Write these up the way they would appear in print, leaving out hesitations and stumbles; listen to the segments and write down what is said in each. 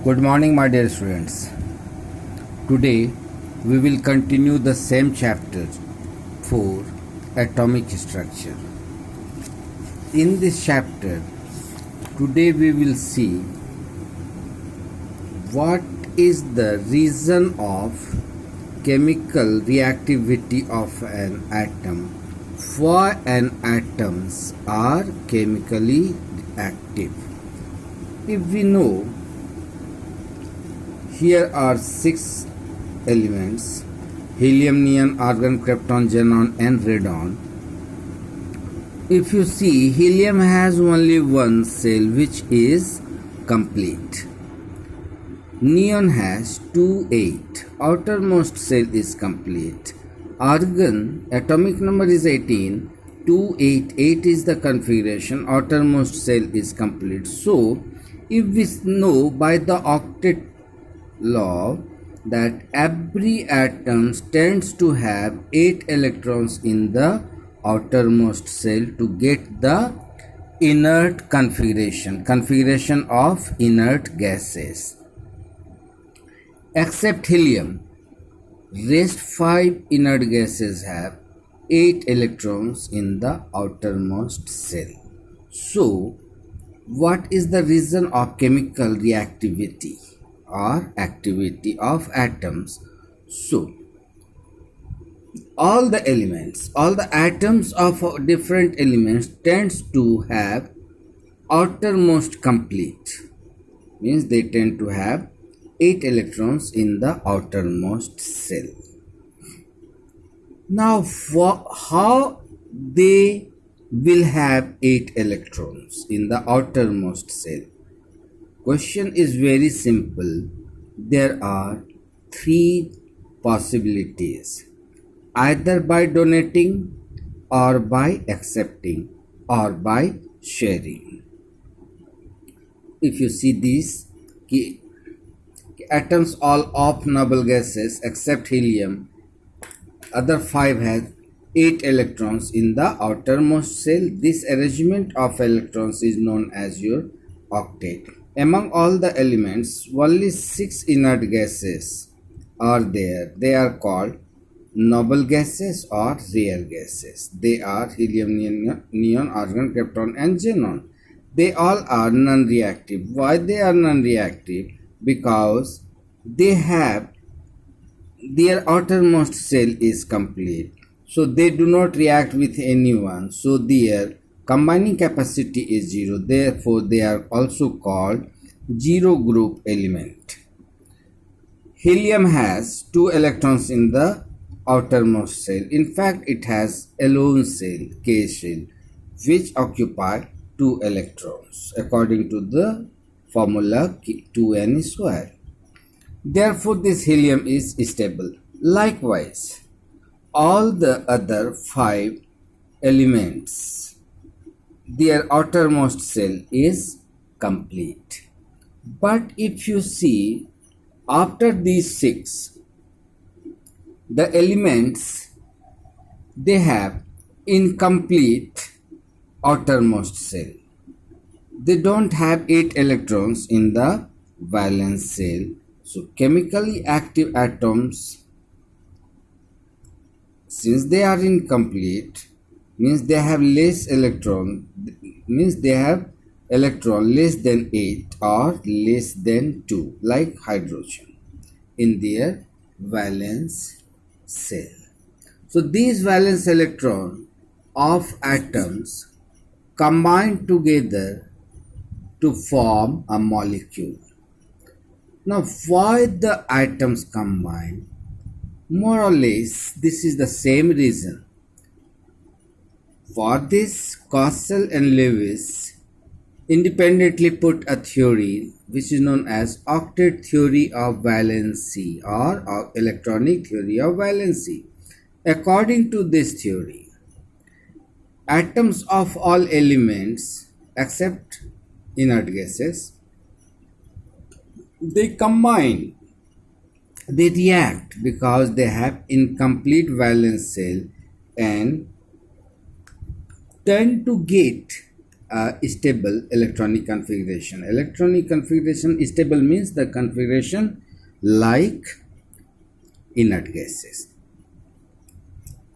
Good morning, my dear students. Today we will continue the same chapter 4 Atomic Structure. In this chapter, today we will see what is the reason of chemical reactivity of an atom. Why an atoms are chemically active. If we know, here are 6 elements: helium, neon, argon, krypton, xenon and radon. If you see, helium has only one cell which is complete. Neon has 8. Outermost cell is complete. Argon, atomic number is 18. 8 is the configuration. Outermost cell is complete. So, if we know by the octet law that every atom tends to have 8 electrons in the outermost cell to get the inert configuration of inert gases. Except helium, rest 5 inert gases have 8 electrons in the outermost cell. So, what is the reason of chemical reactivity or activity of atoms? So, all the atoms of different elements tends to have outermost complete, means they tend to have 8 electrons in the outermost cell. Now, how they will have 8 electrons in the outermost cell? Question is very simple. There are 3 possibilities: either by donating, or by accepting, or by sharing. If you see these atoms, all of noble gases except helium, other 5 have 8 electrons in the outermost cell. This arrangement of electrons is known as your octet. Among all the elements, only 6 inert gases are there. They are called noble gases or rare gases. They are helium, neon, argon, krypton and xenon. They all are non-reactive. Why they are non-reactive? Because they have their outermost cell is complete. So they do not react with anyone. So their combining capacity is 0. Therefore, they are also called zero group element. Helium has 2 electrons in the outermost cell. In fact, it has a lone cell, K shell, which occupy 2 electrons according to the formula 2n square. Therefore, this helium is stable. Likewise, all the other 5 elements, their outermost cell is complete. But if you see, after these 6, the elements, they have incomplete outermost cell. They don't have 8 electrons in the valence cell. So, chemically active atoms, since they are incomplete, means they have less electron, means they have electron less than 8 or less than 2, like hydrogen, in their valence cell. So, these valence electron of atoms combine together to form a molecule. Now, why the atoms combine? More or less, this is the same reason. For this, Kossel and Lewis independently put a theory which is known as octet theory of valency or electronic theory of valency. According to this theory, atoms of all elements except inert gases, they combine, they react because they have incomplete valence cell and tend to get a stable electronic configuration. Electronic configuration stable means the configuration like inert gases.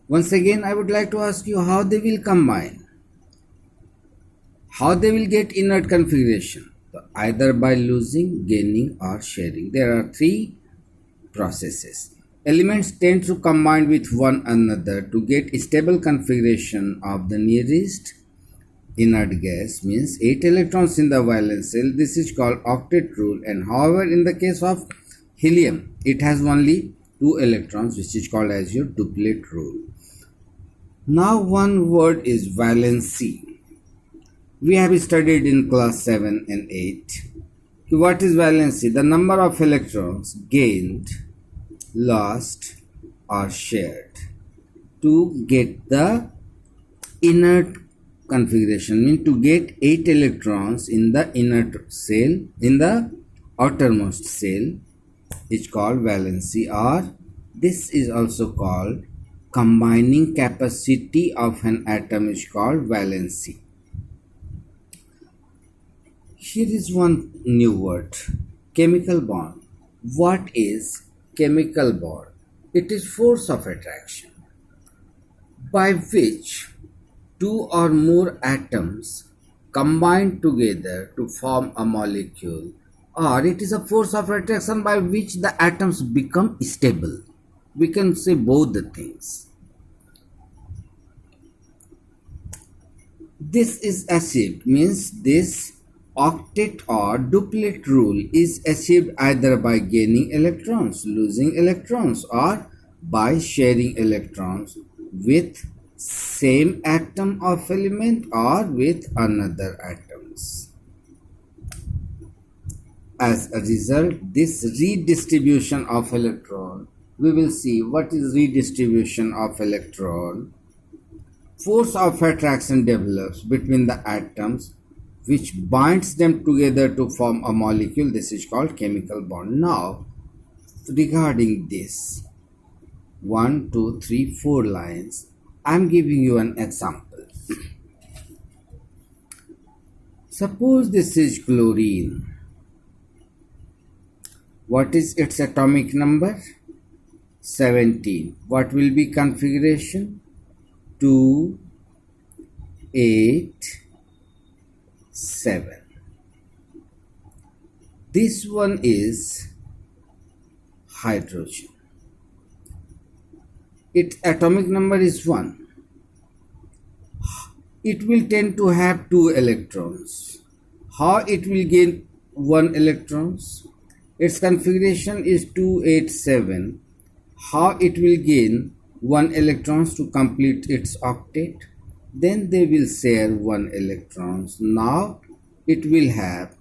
Once again, I would like to ask you how they will combine, how they will get inert configuration, either by losing, gaining, or sharing. There are three processes. Elements tend to combine with one another to get stable configuration of the nearest inert gas, means 8 electrons in the valence shell. This is called octet rule, and however in the case of helium it has only 2 electrons, which is called as your duplet rule. Now one word is valency. We have studied in class 7 and 8. What is valency? The number of electrons gained, lost, or shared to get the inert configuration, means to get 8 electrons in the inert shell, in the outermost shell, is called valency, or this is also called combining capacity of an atom is called valency. Here is one new word, chemical bond. What is chemical bond? It is force of attraction by which two or more atoms combine together to form a molecule, or it is a force of attraction by which the atoms become stable. We can say both the things. This is achieved, means this octet or duplet rule is achieved either by gaining electrons, losing electrons, or by sharing electrons with same atom of element or with another atoms. As a result, this redistribution of electron, we will see what is redistribution of electron. Force of attraction develops between the atoms which binds them together to form a molecule. This is called chemical bond. Now, regarding this 1, 2, 3, 4 lines, I am giving you an example. Suppose this is chlorine. What is its atomic number? 17. What will be configuration? 2, 8, 7. This one is hydrogen. Its atomic number is 1. It will tend to have 2 electrons. How it will gain 1 electrons? Its configuration is 2, 8, 7. How it will gain 1 electrons to complete its octet? Then they will share 1 electrons. Now it will have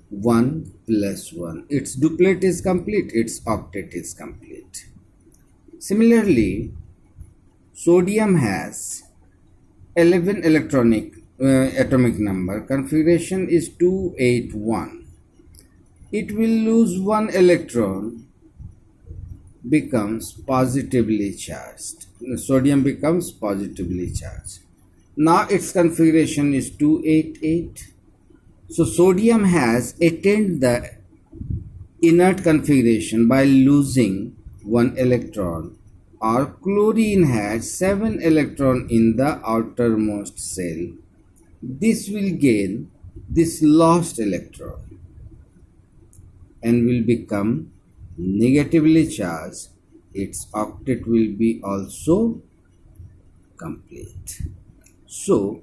1 plus 1. Its duplet is complete, its octet is complete. Similarly, sodium has 11 atomic number. Configuration is 281. It will lose 1 electron, becomes positively charged. Sodium becomes positively charged. Now its configuration is 288. So sodium has attained the inert configuration by losing 1 electron, or chlorine has 7 electron in the outermost shell. This will gain this lost electron and will become negatively charged. Its octet will be also complete. So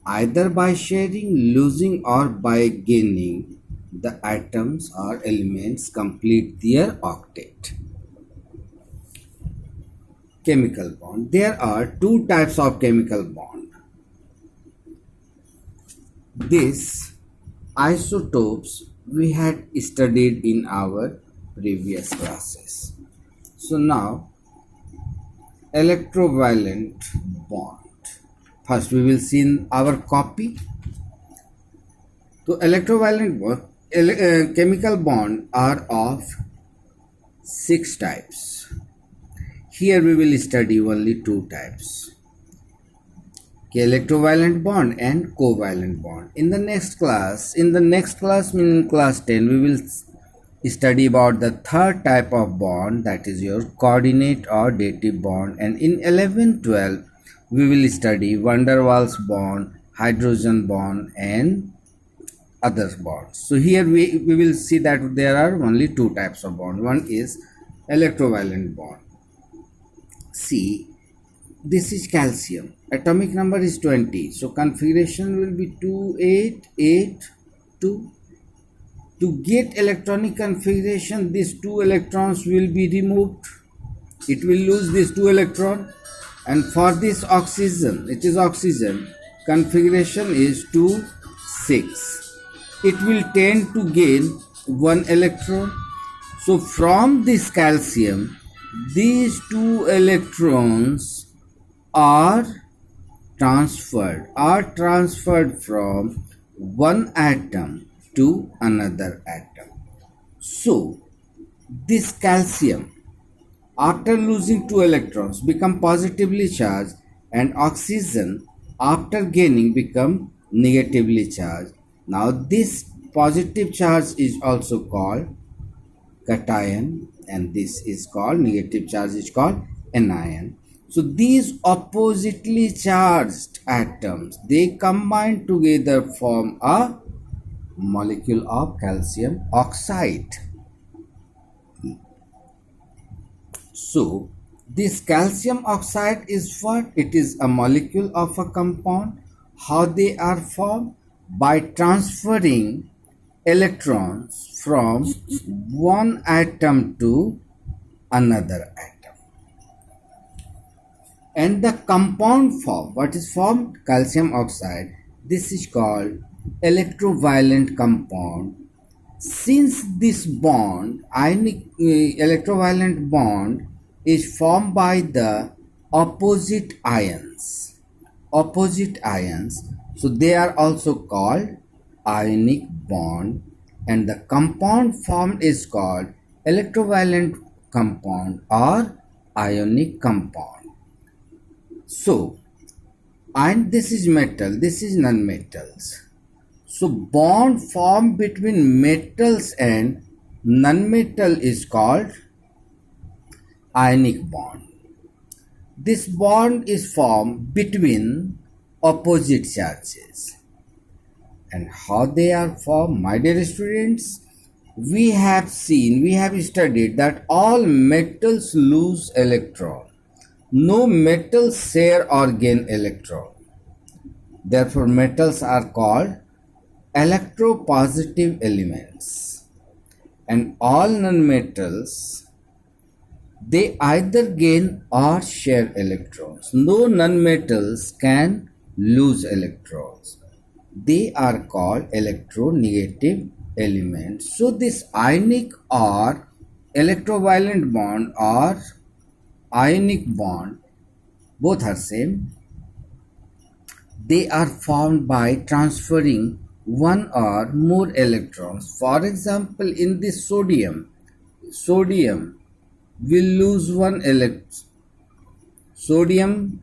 either by sharing, losing, or by gaining, the atoms or elements complete their octet. Chemical bond. There are 2 types of chemical bond. These isotopes we had studied in our previous classes. So now, electrovalent bond. First we will see in our copy. So electrovalent bond, chemical bond are of 6 types. Here we will study only 2 types. electrovalent bond and covalent bond. In the next class, meaning class 10, we will study about the third type of bond, that is your coordinate or dative bond. And in 11, 12, we will study van der Waals bond, hydrogen bond and other bonds. So here we will see that there are only two types of bond. One is electrovalent bond. See, this is calcium. Atomic number is 20. So configuration will be 2882. To get electronic configuration, these two electrons will be removed. It will lose these two electrons. And for this oxygen, it is oxygen, configuration is 2, 6. It will tend to gain one electron. So from this calcium, these two electrons are transferred from one atom to another atom. So this calcium, after losing two electrons, become positively charged, and oxygen after gaining become negatively charged. Now this positive charge is also called cation, and this is called negative charge is called anion. So these oppositely charged atoms, they combine together form a molecule of calcium oxide. So this calcium oxide is what? It is a molecule of a compound. How they are formed? By transferring electrons from one atom to another atom. And the compound form, what is formed? Calcium oxide. This is called electrovalent compound. Since this bond, ionic electrovalent bond, is formed by the opposite ions. So they are also called ionic bond, and the compound formed is called electrovalent compound or ionic compound. So, and this is metal, this is non-metals. So bond formed between metals and non-metal is called ionic bond. This bond is formed between opposite charges. And how they are formed, my dear students? We have studied that all metals lose electron. No metals share or gain electron. Therefore, metals are called electropositive elements. And all non-metals, they either gain or share electrons. No non-metals can lose electrons. They are called electronegative elements. So this ionic or electrovalent bond or ionic bond, both are same. They are formed by transferring one or more electrons. For example, in this sodium will lose one electron. Sodium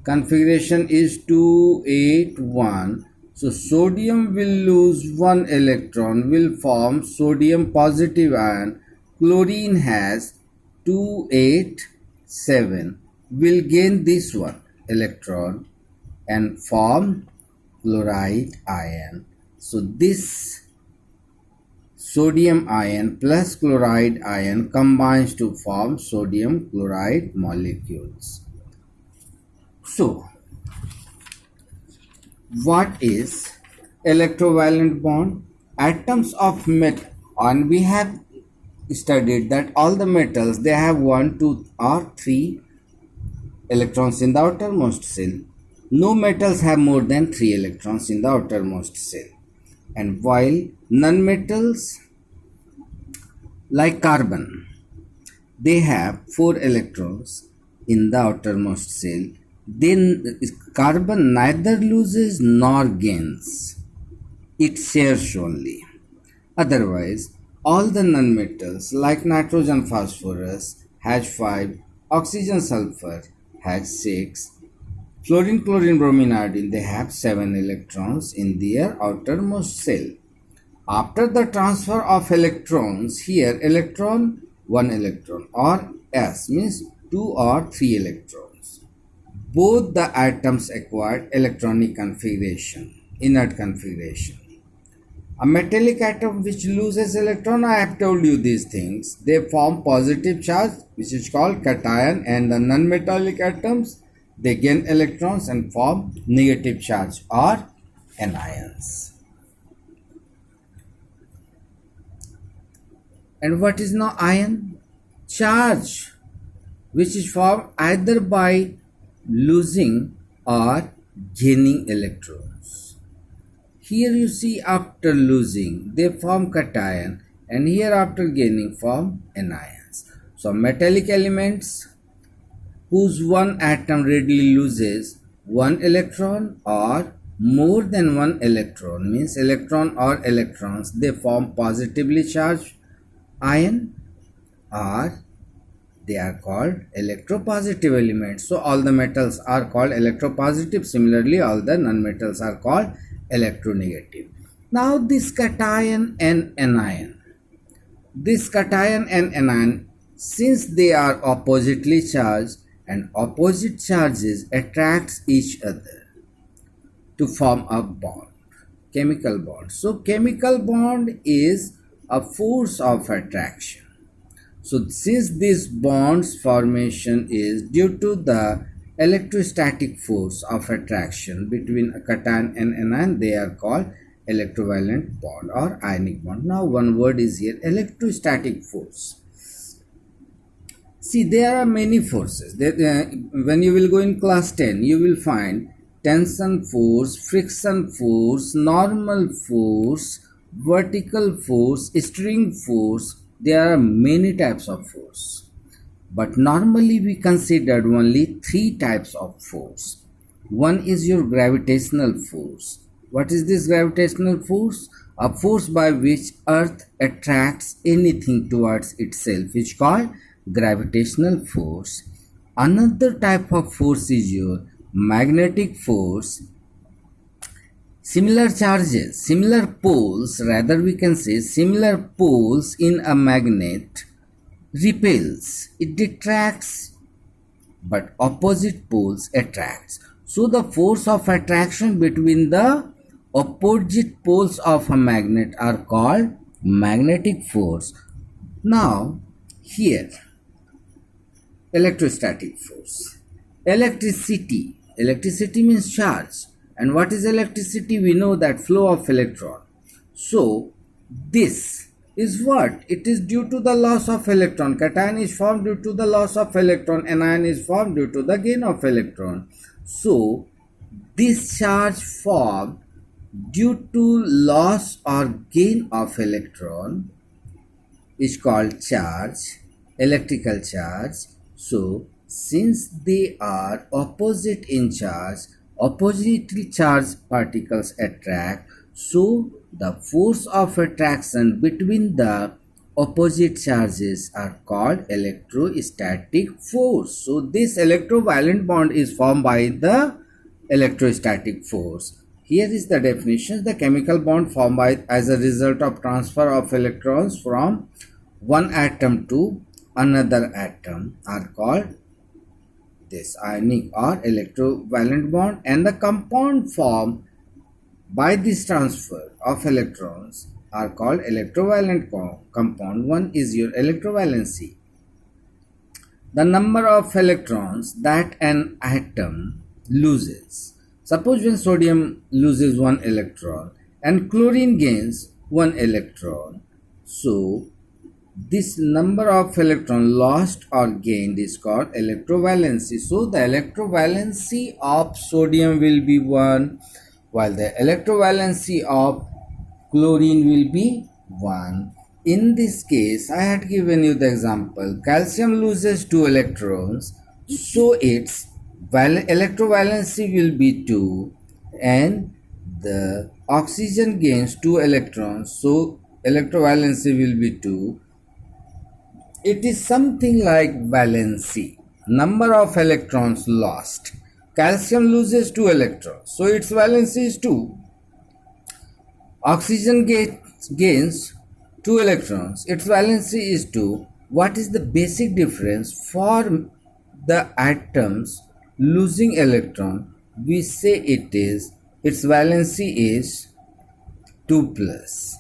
configuration is 281. So sodium will lose one electron, will form sodium positive ion. Chlorine has 287, will gain this one electron and form chloride ion. So this sodium ion plus chloride ion combines to form sodium chloride molecules. So what is electrovalent bond? Atoms of metal, and we have studied that all the metals, they have 1, 2 or 3 electrons in the outermost shell. No metals have more than 3 electrons in the outermost shell. And while non-metals like carbon, they have 4 electrons in the outermost shell. Then carbon neither loses nor gains. It shares only. Otherwise, all the non-metals like nitrogen phosphorus has 5, oxygen sulfur has 6, Fluorine, chlorine, bromine, iodine, they have 7 electrons in their outermost shell. After the transfer of electrons, here electron, 1 electron, or S means 2 or 3 electrons. Both the atoms acquired electronic configuration, inert configuration. A metallic atom which loses electron, I have told you these things. They form positive charge, which is called cation, and the non-metallic atoms, they gain electrons and form negative charge or anions. And what is now ion? Charge, which is formed either by losing or gaining electrons. Here you see after losing they form cation, and here after gaining form anions. So metallic elements whose one atom readily loses one electron or more than one electron, means electron or electrons, they form positively charged ion, or they are called electropositive elements. So all the metals are called electropositive. Similarly, all the non-metals are called electronegative. Now this cation and anion. This cation and anion, since they are oppositely charged and opposite charges attracts each other to form a bond, chemical bond. So chemical bond is a force of attraction. So since this bond's formation is due to the electrostatic force of attraction between a cation and anion, they are called electrovalent bond or ionic bond. Now one word is here, electrostatic force. See, there are many forces. When you will go in class 10, you will find tension force, friction force, normal force, vertical force, string force. There are many types of force. But normally we considered only 3 types of force. One is your gravitational force. What is this gravitational force? A force by which Earth attracts anything towards itself, which is called gravitational force. Another type of force is your magnetic force. Similar charges, similar poles, rather we can say similar poles in a magnet repels, it detracts, but opposite poles attracts. So the force of attraction between the opposite poles of a magnet are called magnetic force. Now here, electrostatic force. Electricity means charge. And what is electricity? We know that flow of electron. So this is what? It is due to the loss of electron. Cation is formed due to the loss of electron. Anion is formed due to the gain of electron. So this charge formed due to loss or gain of electron is called charge, electrical charge. So since they are opposite in charge, oppositely charged particles attract, so the force of attraction between the opposite charges are called electrostatic force. So this electrovalent bond is formed by the electrostatic force. Here is the definition. The chemical bond formed by as a result of transfer of electrons from one atom to another atom are called this ionic or electrovalent bond, and the compound formed by this transfer of electrons are called electrovalent compound. One is your electrovalency, the number of electrons that an atom loses. Suppose when sodium loses one electron and chlorine gains one electron, so this number of electrons lost or gained is called electrovalency. So the electrovalency of sodium will be 1, while the electrovalency of chlorine will be 1. In this case, I had given you the example. Calcium loses 2 electrons, so its electrovalency will be 2, and the oxygen gains 2 electrons, so electrovalency will be 2. It is something like valency, number of electrons lost. Calcium loses 2 electrons, so its valency is 2. Oxygen gains 2 electrons, its valency is 2. What is the basic difference for the atoms losing electron? We say it is, its valency is 2 plus,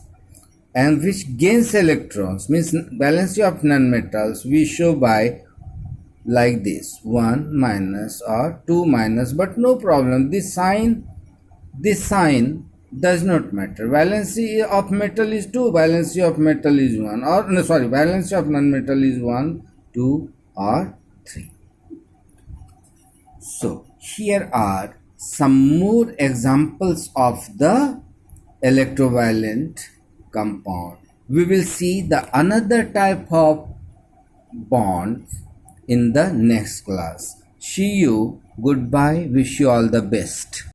and which gains electrons, means valency of nonmetals we show by like this, 1 minus or 2 minus, but no problem, this sign does not matter. Valency of metal is 2, valency of metal is 1, or no, sorry, valency of non-metal is 1, 2 or 3. So here are some more examples of the electrovalent compound. We will see the another type of bond in the next class. See you, goodbye, wish you all the best.